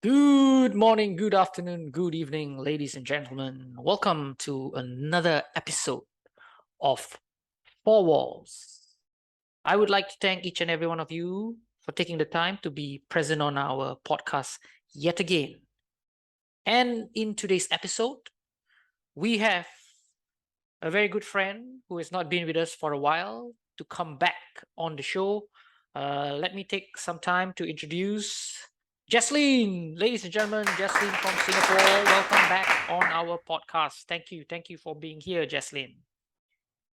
Good morning, good afternoon, good evening, ladies and gentlemen. Welcome to another episode of Four Walls. I would like to thank each and every one of you for taking the time to be present on our podcast yet again. And in today's episode, we have a very good friend who has not been with us for a while to come back on the show. Let me take some time to introduce Jaslyn. Ladies and gentlemen, Jaslyn from Singapore. Welcome back on our podcast. Thank you. Thank you for being here, Jaslyn.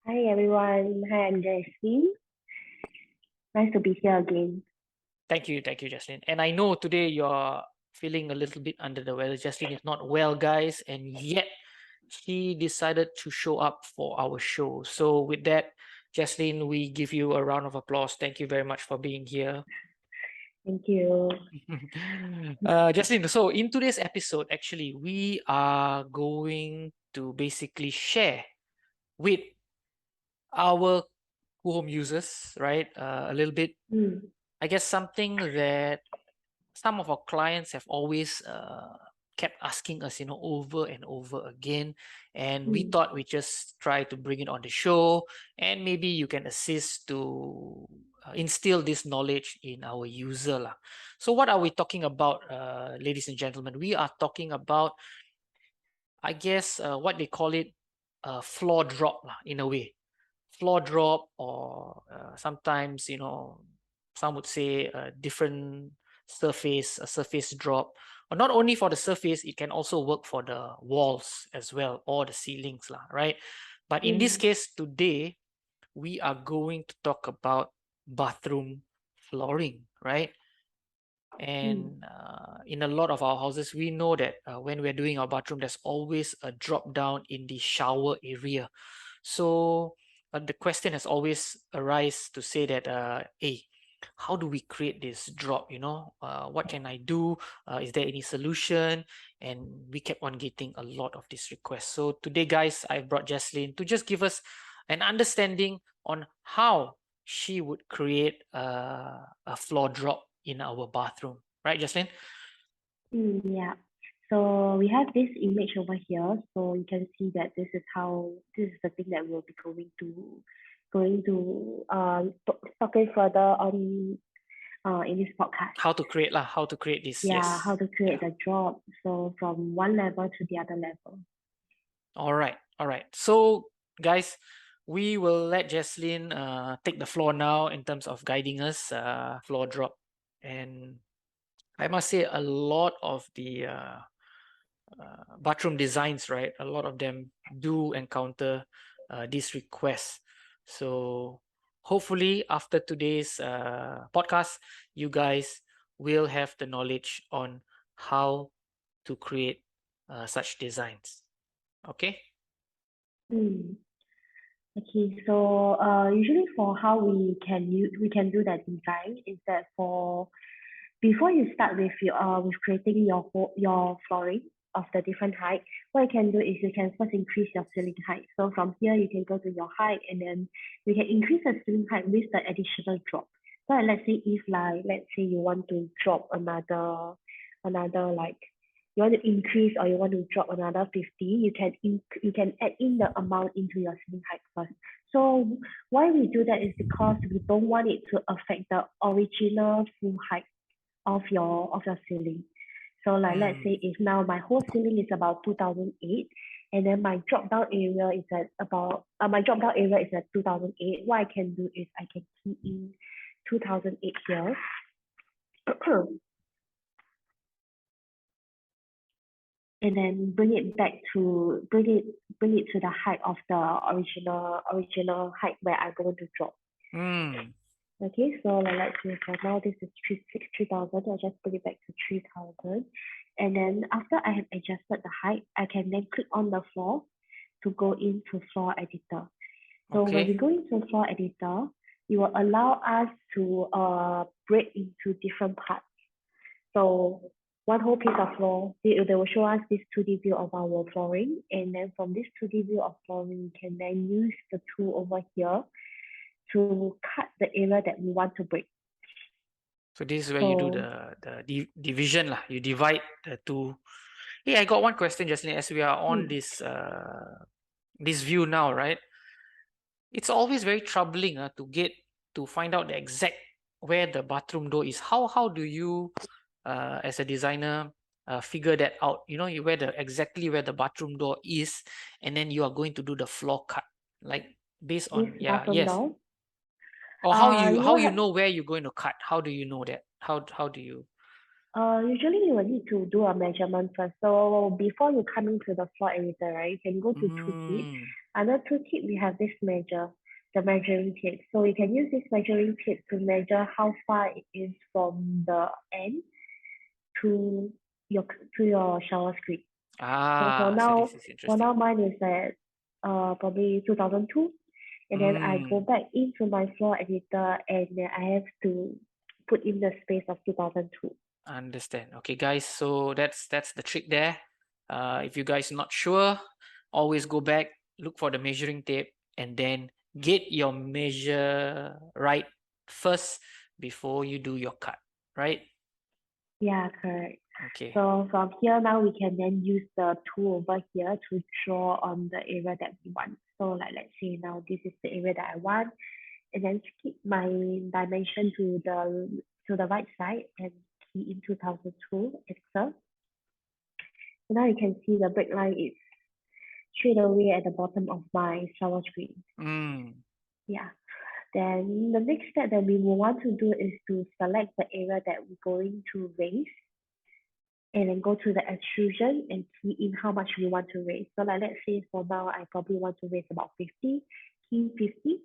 Hi everyone. Hi, I'm Jessie. Nice to be here again. Thank you. Thank you, Jaslyn. And I know today you're feeling a little bit under the weather. Jaslyn is not well, guys, and yet she decided to show up for our show. So, with that, Jaslyn, we give you a round of applause. Thank you very much for being here. Thank you. Jaslyn, so in today's episode, actually, we are going to basically share with our home users, right? A little bit, Mm, I guess, something that some of our clients have always kept asking us, over and over again. And we mm, thought we just try to bring it on the show, and maybe you can assist to instill this knowledge in our user lah. So what are we talking about, ladies and gentlemen? We are talking about, I guess, what they call it, floor drop lah, in a way. Floor drop, or sometimes, some would say a different surface, a surface drop. Or not only for the surface, it can also work for the walls as well, or the ceilings lah, right? But in this mm, case today, we are going to talk about bathroom flooring, right? mm, And in a lot of our houses, we know that when we're doing our bathroom, there's always a drop down in the shower area. So the question has always arise to say that, hey, how do we create this drop? What can I do? Is there any solution? And we kept on getting a lot of these requests. So today, guys, I brought Jaslyn to just give us an understanding on how she would create a floor drop in our bathroom. Right, Jaslyn? yeah. So we have this image over here. So you can see that this is the thing that we'll be going to talking further on in this podcast. How to create lah? How to create this? Yeah, how Yes. to Yeah. create the drop. So from one level to the other level. All right. All right. So, guys, we will let Jaslyn take the floor now in terms of guiding us floor drop. And I must say, a lot of the bathroom designs, right? A lot of them do encounter these requests. So, hopefully, after today's podcast, you guys will have the knowledge on how to create such designs. Okay? Mm. Okay, so usually for how we can do that design is that for before you start with creating your flooring of the different height, what you can do is you can first increase your ceiling height. So from here you can go to your height and then you can increase the ceiling height with the additional drop. So let's say you want to drop another like you want to increase or you want to drop another 50, you can add in the amount into your ceiling height first. So why we do that is because we don't want it to affect the original full height of your ceiling. So like let's Mm. say if now my whole ceiling is about 2008 and then my drop down area is at 2008, what I can do is I can key in 2008 here. And then bring it to the height of the original height where I'm going to drop. Mm. Okay, so like, let's say for now this is 3,000. I'll just put it back to 3,000. And then after I have adjusted the height, I can then click on the floor to go into floor editor. So when we Okay. go into floor editor, it will allow us to break into different parts. So one whole piece of floor, they will show us this 2D view of our flooring. And then from this 2D view of flooring, we can then use the tool over here to cut the area that we want to break. So this is where you do So the division lah. You divide the two. Hey, I got one question, Jocelyn, as we are on this view now, right? It's always very troubling to find out the exact where the bathroom door is. How do you as a designer figure that out? You know, exactly where the bathroom door is, and then you are going to do the floor cut, like based this on bathroom door, or you how will you have know where you're going to cut? How do you know that? How do you? usually you will need to do a measurement first. So before you come into the floor editor, right, you can go to tooltip. Mm, Under tooltip, we have this the measuring tape. So you can use this measuring tape to measure how far it is from the end to your to your shower screen. So so this is for interesting. now mine is at probably 2002, and then I go back into my floor editor and then I have to put in the space of 2002. Understand. Okay, guys. So that's the trick there. If you guys not sure, always go back, look for the measuring tape, and then get your measure right first before you do your cut. Right? Yeah, correct. Okay. So from here now we can then use the tool over here to draw on the area that we want. So like let's say now this is the area that I want, and then skip my dimension to the right side and key in 2002 enter. So now you can see the break line is straight away at the bottom of my shower screen. Yeah. Then the next step that we will want to do is to select the area that we're going to raise, and then go to the extrusion and key in how much we want to raise. So like let's say for now, I probably want to raise about 50, key 50.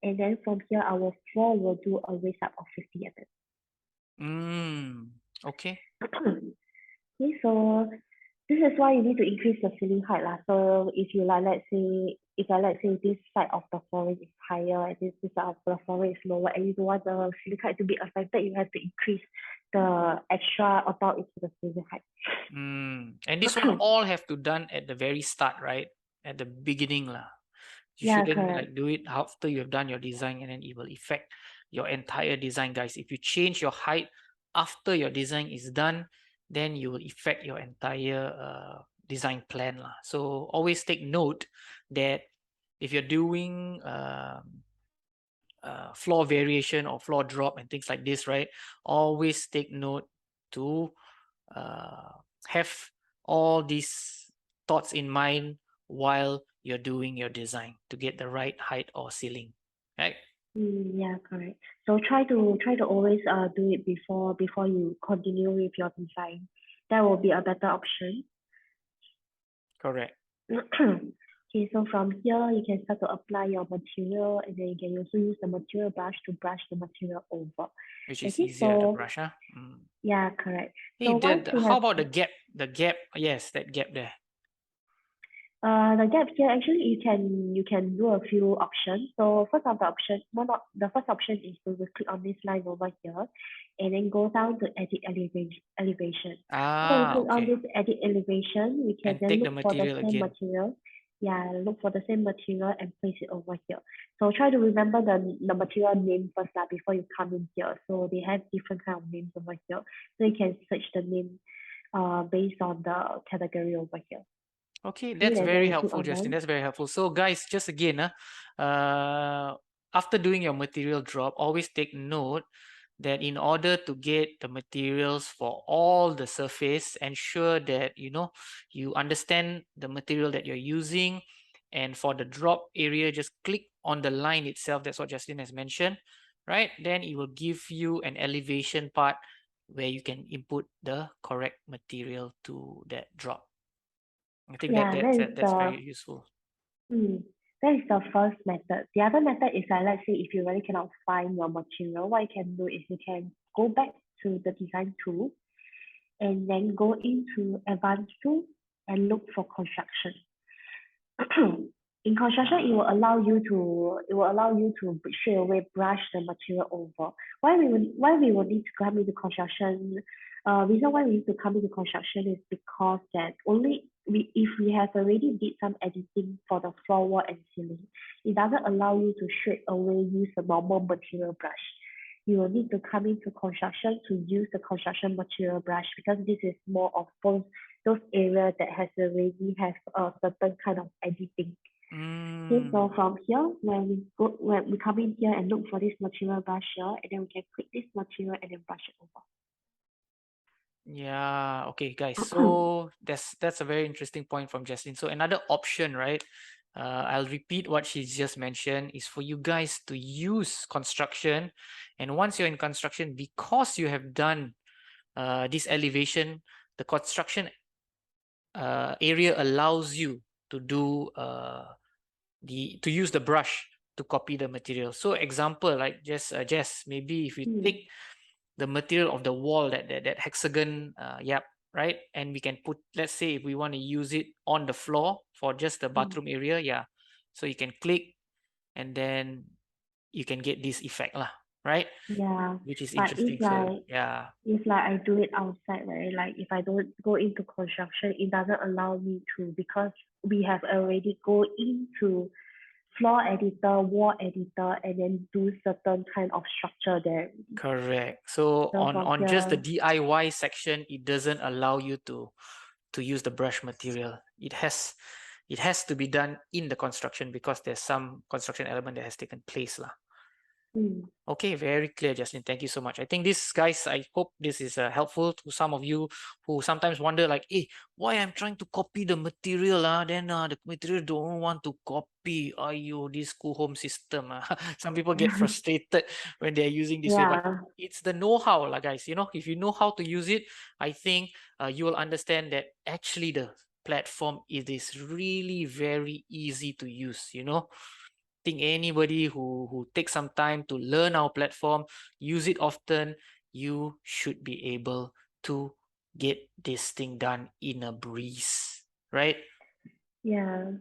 And then from here, our floor will do a raise up of 50 Mm. Okay. Okay, so this is why you need to increase the ceiling height lah. So if you like, let's say this side of the flooring is higher and this side of the flooring is lower, and you don't want the ceiling height to be affected, you have to increase the extra about into the ceiling height. And this one all have to done at the very start, right? At the beginning lah. You Yeah, shouldn't correct. like do it after you have done your design, and then it will affect your entire design, guys. If you change your height after your design is done, then you will affect your entire design plan lah. So always take note that if you're doing floor variation or floor drop and things like this, right? Always take note to have all these thoughts in mind while you're doing your design to get the right height or ceiling, right? Yeah, correct. So try to always do it before you continue with your design. That will be a better option. Correct. Okay, so from here you can start to apply your material, and then you can also use the material brush to brush the material over. Which is Okay, easier, the so brush, huh? yeah, correct. Hey, So once you how have about the gap? The gap, yes, that gap there. the gap here, actually you can do a few options. So the first option is to click on this line over here, and then go down to edit elevation. So we click on Okay. this edit elevation, we can And then take the look for the material same again. material. Yeah, look for the same material and place it over here. So try to remember the material name first before you come in here. So they have different kind of names over here. So you can search the name based on the category over here. Okay, Okay, that's and very then you click helpful, on Justin. done. That's very helpful. So, guys, just again, after doing your material drop, always take note that in order to get the materials for all the surface, ensure that you understand the material that you're using. And for the drop area, just click on the line itself. That's what Justin has mentioned, right? Then it will give you an elevation part where you can input the correct material to that drop. I think Yeah, that's very useful. that is the first method. The other method is like, let's say if you really cannot find your material, what you can do is you can go back to the design tool and then go into advanced tool and look for construction. In construction, it will allow you to straight away brush the material over. Why we will need to come into construction? Reason why we need to come into construction is because that if we have already did some editing for the floor, wall, and ceiling, it doesn't allow you to straight away use the normal material brush. you will need to come into construction to use the construction material brush, because this is more of those areas that has already have a certain kind of editing. Okay, so from here, when we come in here and look for this material brush here, and then we can click this material and then brush it over. Yeah, okay, guys. So that's a very interesting point from Jaslyn. So another option, right? I'll repeat what she's just mentioned, is for you guys to use construction. And once you're in construction, because you have done this elevation, the construction area allows you to do to use the brush to copy the material. So example, like just Jess, maybe if you take the material of the wall, that hexagon, yep, right? And we can put, let's say if we want to use it on the floor for just the bathroom area, yeah. So you can click and then you can get this effect lah, right? Yeah, Which is but interesting. So yeah, if like I do it outside, right? Like if I don't go into construction, it doesn't allow me to, because we have already go into floor editor, wall editor, and then do certain kind of structure there. correct. So So from on just the here, DIY section, it doesn't allow you to use the brush material. It has to be done in the construction because there's some construction element that has taken place lah. Okay, very clear, Jaslyn. Thank you so much. I think this, guys, I hope this is helpful to some of you who sometimes wonder like, hey, why I'm trying to copy the material, then the material don't want to copy. Ayo, this school home system. Some people get frustrated when they're using this way, but it's the know-how, lah, guys. You know, if you know how to use it, I think you will understand that actually the platform, it is really very easy to use, you know. Think anybody who takes some time to learn our platform, use it often, you should be able to get this thing done in a breeze, right? yeah.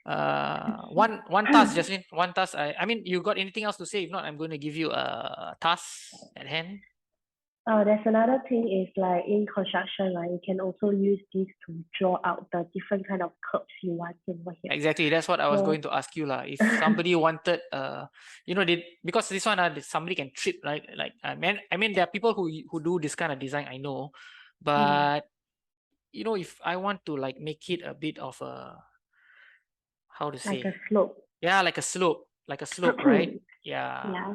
One task, Jaslyn. One task. I mean, you got anything else to say? If not, I'm going to give you a task at hand. There's another thing is like in construction, right? You can also use this to draw out the different kind of curves you want over here. Exactly, that's what I was going to ask you lah. If somebody wanted, you know, because this one, somebody can trip, right? Like I mean, there are people who do this kind of design, I know, but you know, if I want to like make it a bit of a, how to say, like a slope. Yeah, like a slope, right? Yeah. Yeah.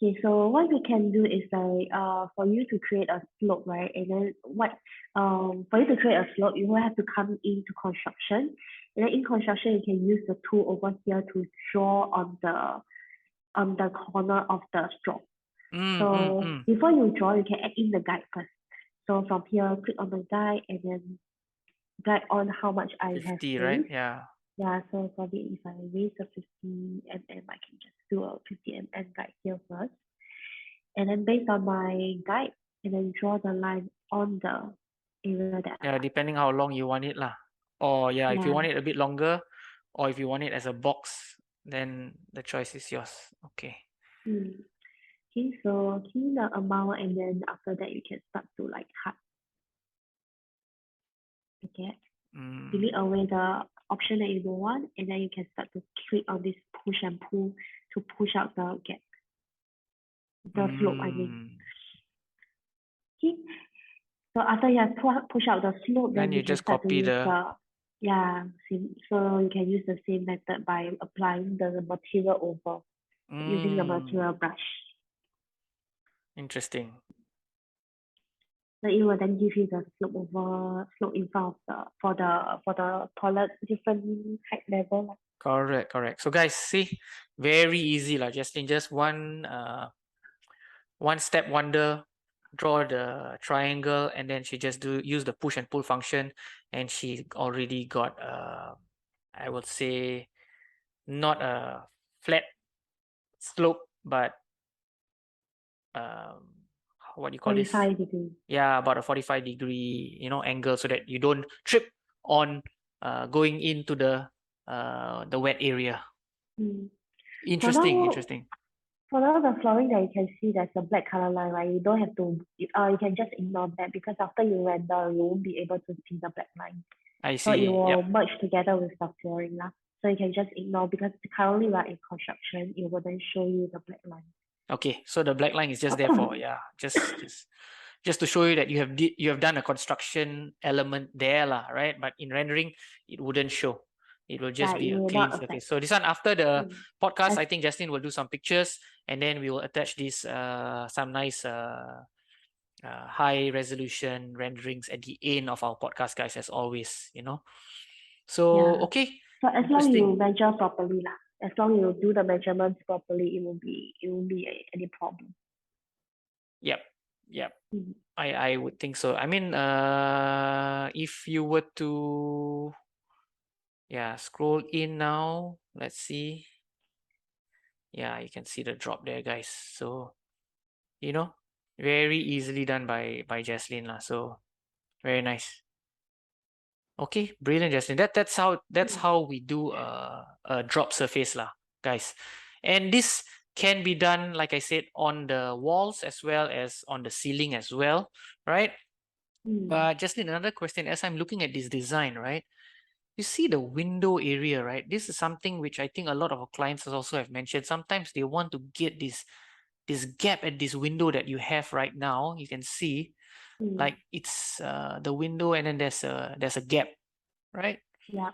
Okay, so what we can do is like for you to create a slope, right? And then for you to create a slope, you will have to come into construction. And then in construction, you can use the tool over here to draw on the corner of the slope. So before you draw, you can add in the guide first. So from here, click on the guide and then guide on how much I have 50, raised. right? Yeah. Yeah, so probably if I raise a 50 mm, I can just do a 50 mm guide here first. And then based on my guide, and then draw the line on the area that Yeah, depending how long you want it lah. Or yeah, if you want Yeah. it a bit longer, or if you want it as a box, then the choice is yours. Okay. Okay, so key the amount, and then after that you can start to like cut. Okay. Delete away the option that you don't want, and then you can start to click on this push and pull to push out the gap. The slope, I mean. Okay. So after you have push out the slope, then you can just start to copy use the so you can use the same method by applying the material over using the material brush. Interesting. So it will then give you the slope in front of for the toilet different height level. Correct. So guys, see, very easy lah. Just one step wonder, draw the triangle, and then she just use the push and pull function, and she already got I would say not a flat slope, but what do you call this? 45 degrees. Yeah, about a 45-degree, angle, so that you don't trip on going into the wet area. Interesting. For now, the flooring that you can see, there's a black color line, right? You don't have to, you can just ignore that, because after you render, you won't be able to see the black line. I see. So it will merge together with the flooring. So you can just ignore, because currently we are in construction, it wouldn't show you the black line. Okay, so the black line is just there for, yeah, just to show you that you have done a construction element there lah, right? But in rendering, it wouldn't show. It will just Yeah, be it a will clean not surface. affect. So this one, after the podcast, As- I think Justin will do some pictures, and then we will attach this some nice high resolution renderings at the end of our podcast, guys, as always, you know. So Yeah. okay, So as long interesting. you measure properly lah, as long you do the measurements properly, it won't be any problem. Yep, yep. Mm. I would think so. I mean, if you were to, yeah, scroll in now, let's see. Yeah, you can see the drop there, guys. So, you know, very easily done by Jaslyn lah. So, very nice. Okay, brilliant, Jaslyn. That's how we do a drop surface lah, guys. And this can be done, like I said, on the walls as well as on the ceiling as well, right? But Jaslyn, another question, as I'm looking at this design, right? You see the window area, right? This is something which I think a lot of our clients also have mentioned. Sometimes they want to get this gap at this window that you have right now. You can see like it's the window and then there's a gap, right? Yeah.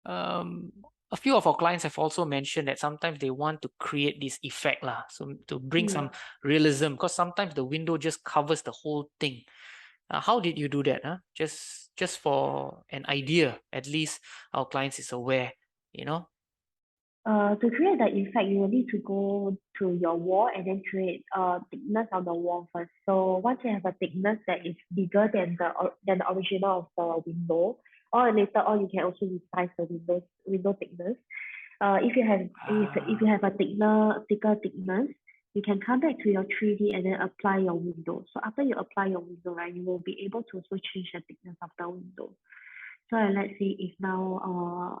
A few of our clients have also mentioned that sometimes they want to create this effect lah, so to bring some realism, because sometimes the window just covers the whole thing. How did you do that? Huh? Just for an idea, at least our clients is aware, you know. To create the effect, you will need to go to your wall and then create thickness on the wall first. So once you have a thickness that is bigger than the original of the window, or later on you can also resize the window thickness. If you have a thicker thickness, you can come back to your 3D and then apply your window. So after you apply your window, right, you will be able to also change the thickness of the window. So let's say if now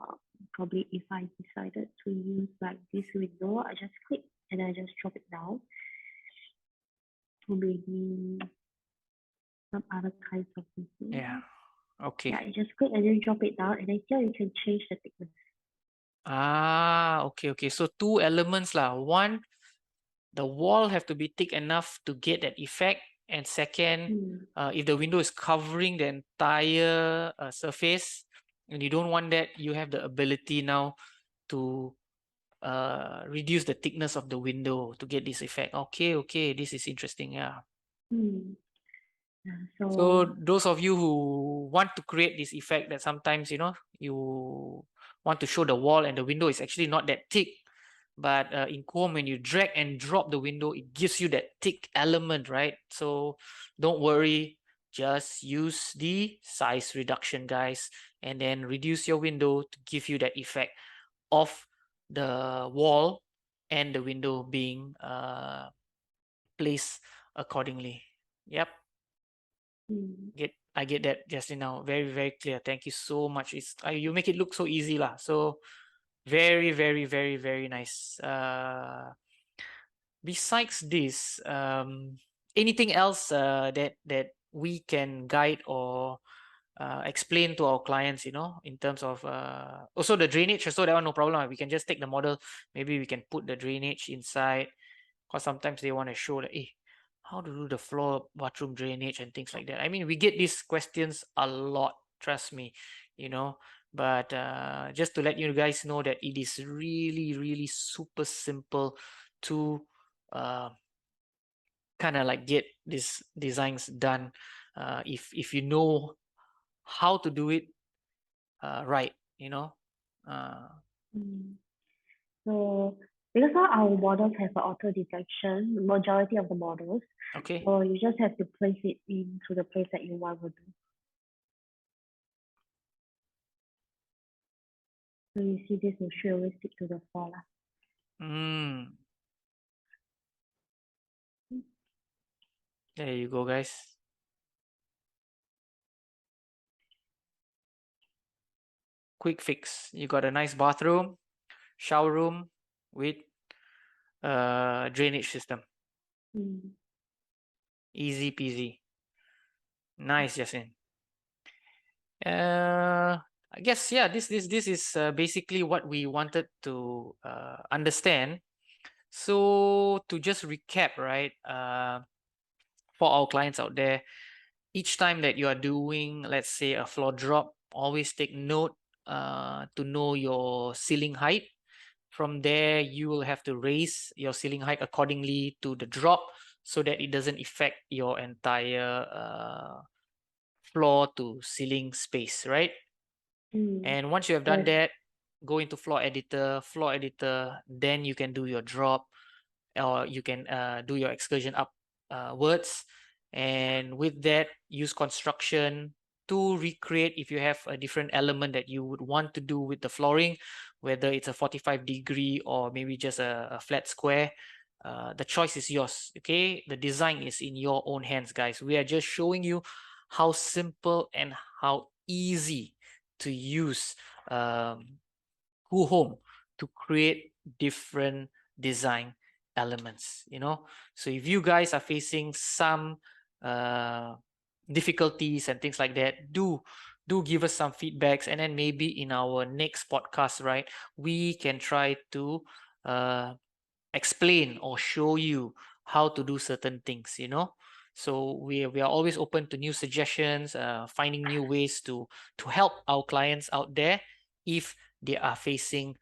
probably if I decided to use like this window, I just click and I just drop it down to maybe some other kinds of window. Yeah. Okay. Yeah, you just click and then drop it down, and then here you can change the thickness. Okay. So two elements lah. One, the wall have to be thick enough to get that effect, and second, if the window is covering the entire surface and you don't want that, you have the ability now to reduce the thickness of the window to get this effect. Okay, this is interesting. Yeah. Yeah, So those of you who want to create this effect that sometimes, you know, you want to show the wall and the window is actually not that thick, but in Chrome, when you drag and drop the window, it gives you that thick element, right? So don't worry, just use the size reduction, guys, and then reduce your window to give you that effect of the wall and the window being placed accordingly. Yep. I get that, Justin. Now very clear. Thank you so much. It's you make it look so easy lah. So very nice. Besides this, anything else that we can guide or explain to our clients, you know, in terms of also the drainage? So that one no problem. We can just take the model. Maybe we can put the drainage inside, because sometimes they want to show that, how to do the floor bathroom drainage and things like that. I mean, we get these questions a lot, trust me, you know. But just to let you guys know that it is really super simple to kind of like get these designs done if you know how to do it right, you know. So because all our models have an auto detection, majority of the models, Okay. so you just have to place it into the place that you want to do. So you see this will straight away stick to the floor lah. There you go, guys. Quick fix. You got a nice bathroom, shower room with drainage system. Easy peasy. Nice, Yasin. I guess, yeah, this is basically what we wanted to understand. So to just recap, right? For our clients out there, each time that you are doing, let's say, a floor drop, always take note to know your ceiling height. From there, you will have to raise your ceiling height accordingly to the drop so that it doesn't affect your entire floor to ceiling space, right? And once you have done Yes. that, go into floor editor, then you can do your drop, or you can do your excursion upwards. And with that, use construction to recreate if you have a different element that you would want to do with the flooring, whether it's a 45-degree or maybe just a flat square. The choice is yours, okay? The design is in your own hands, guys. We are just showing you how simple and how easy to use Home to create different design elements, you know. So if you guys are facing some difficulties and things like that, do give us some feedbacks, and then maybe in our next podcast, right, we can try to explain or show you how to do certain things, you know. So we are always open to new suggestions, finding new ways to help our clients out there if they are facing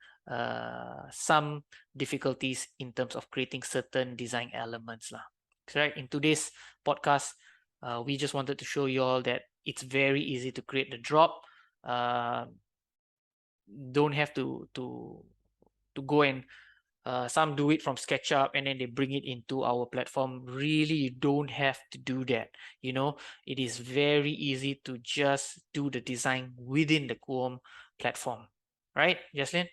some difficulties in terms of creating certain design elements lah. Correct. In today's podcast, we just wanted to show you all that it's very easy to create the drop. Don't have to go and some do it from SketchUp and then they bring it into our platform. Really, you don't have to do that. You know, it is very easy to just do the design within the Kuom platform, right, Jaslyn?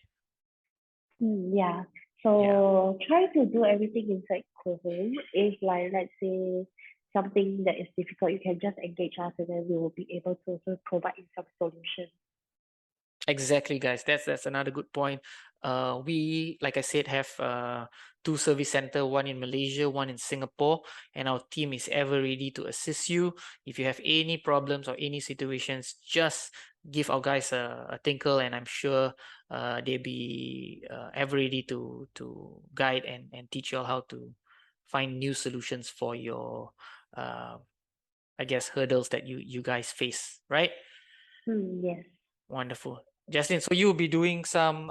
Yeah. So try to do everything inside Kuhom. If like let's say something that is difficult, you can just engage us and then we will be able to also provide you some solutions. Exactly, guys. That's another good point. We, like I said, have 2 service center, one in Malaysia, one in Singapore, and our team is ever ready to assist you. If you have any problems or any situations, just give our guys a tinkle, and I'm sure they'll be ever ready to guide and teach you all how to find new solutions for your I guess hurdles that you guys face, right? Yes. Wonderful. Jaslyn, so you'll be doing some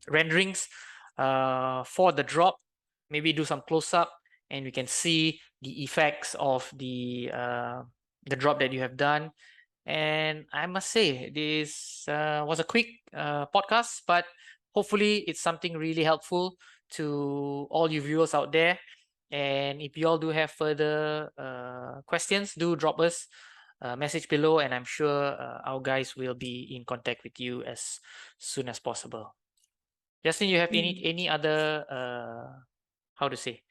renderings for the drop. Maybe do some close up and we can see the effects of the drop that you have done. And I must say this was a quick podcast, but hopefully it's something really helpful to all you viewers out there. And if you all do have further questions, do drop us a message below, and I'm sure our guys will be in contact with you as soon as possible. Justin, you have any other how to say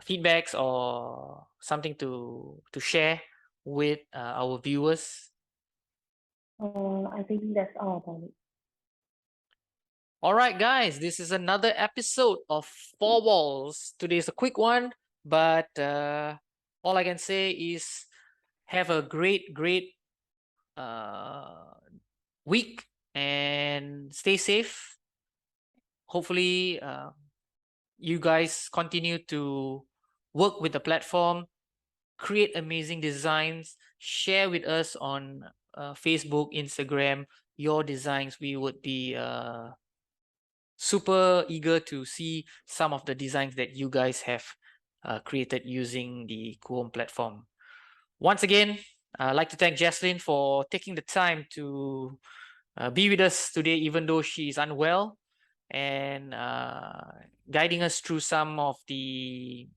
feedbacks or something to share with our viewers? I think that's all about it. All right, guys, this is another episode of Four Walls. Today's a quick one, but all I can say is have a great week and stay safe. Hopefully, you guys continue to work with the platform, create amazing designs, share with us on Facebook, Instagram, your designs. We would be super eager to see some of the designs that you guys have created using the Kuom platform. Once again, I'd like to thank Jaslyn for taking the time to be with us today, even though she is unwell, and guiding us through some of the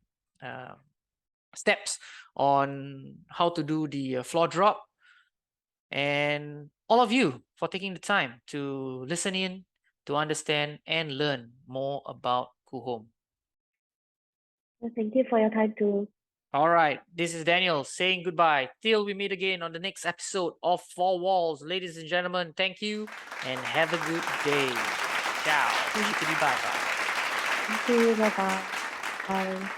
steps on how to do the floor drop. And all of you for taking the time to listen in, to understand and learn more about Kuhom. Thank you for your time too. All right, this is Daniel saying goodbye till we meet again on the next episode of Four Walls. Ladies and gentlemen, thank you and have a good day. Ciao. Bye bye. Thank you. Bye bye.